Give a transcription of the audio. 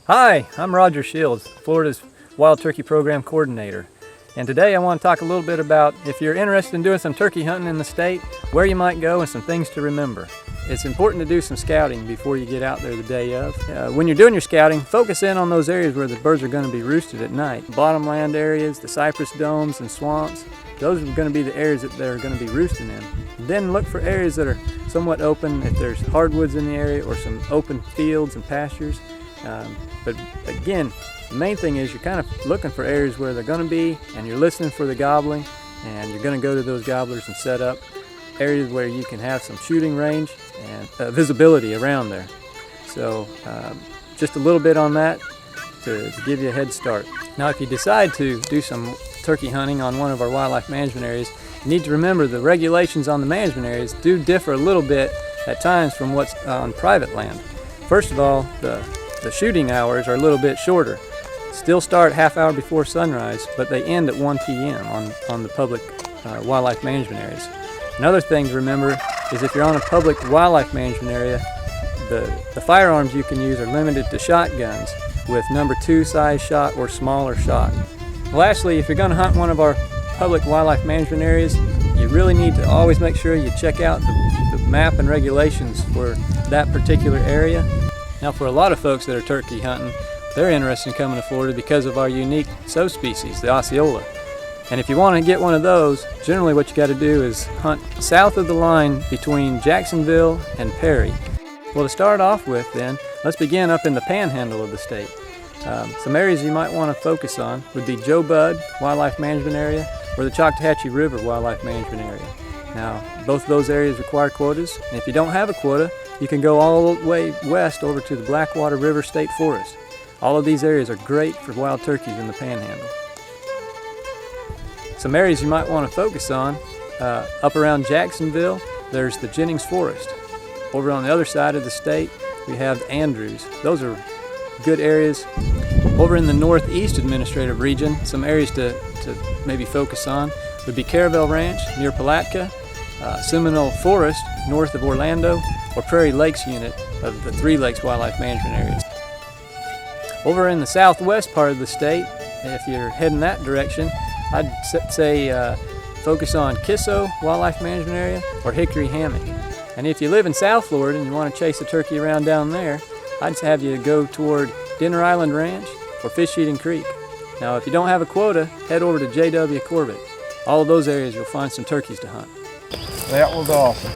Hi, I'm Roger Shields, Florida's Wild Turkey Program Coordinator. And today I want to talk a little bit about if you're interested in doing some turkey hunting in the state, where you might go and some things to remember. It's important to do some scouting before you get out there the day of. When you're doing your scouting, focus in on those areas where the birds are going to be roosted at night. Bottomland areas, the cypress domes and swamps, those are going to be the areas that they're going to be roosting in. Then look for areas that are somewhat open, if there's hardwoods in the area or some open fields and pastures. But again, the main thing is you're kind of looking for areas where they're going to be, and you're listening for the gobbling, and you're going to go to those gobblers and set up areas where you can have some shooting range and visibility around there. So just a little bit on that to give you a head start. Now if you decide to do some turkey hunting on one of our wildlife management areas, you need to remember the regulations on the management areas do differ a little bit at times from what's on private land. First of all, the shooting hours are a little bit shorter. Still start half hour before sunrise, but they end at 1 p.m. on the public wildlife management areas. Another thing to remember is if you're on a public wildlife management area, the firearms you can use are limited to shotguns with number 2 size shot or smaller shot. Lastly, if you're going to hunt one of our public wildlife management areas, you really need to always make sure you check out the map and regulations for that particular area. Now for a lot of folks that are turkey hunting, they're interested in coming to Florida because of our unique sow species, the Osceola. And if you want to get one of those, generally what you got to do is hunt south of the line between Jacksonville and Perry. Well, to start off with then, let's begin up in the panhandle of the state. Some areas you might want to focus on would be Joe Budd Wildlife Management Area or the Choctawhatchee River Wildlife Management Area. Now, both of those areas require quotas, and if you don't have a quota, you can go all the way west over to the Blackwater River State Forest. All of these areas are great for wild turkeys in the panhandle. Some areas you might want to focus on, up around Jacksonville, there's the Jennings Forest. Over on the other side of the state, we have Andrews. Those are good areas. Over in the Northeast Administrative Region, some areas to maybe focus on would be Caravel Ranch near Palatka, Seminole Forest north of Orlando, or Prairie Lakes unit of the Three Lakes Wildlife Management areas. Over in the southwest part of the state, if you're heading that direction, I'd say focus on Kisso Wildlife Management Area or Hickory Hammock. And if you live in South Florida and you want to chase a turkey around down there, I'd have you go toward Dinner Island Ranch or Fish Eating Creek. Now if you don't have a quota, head over to J.W. Corbett. All of those areas you'll find some turkeys to hunt. That was awesome.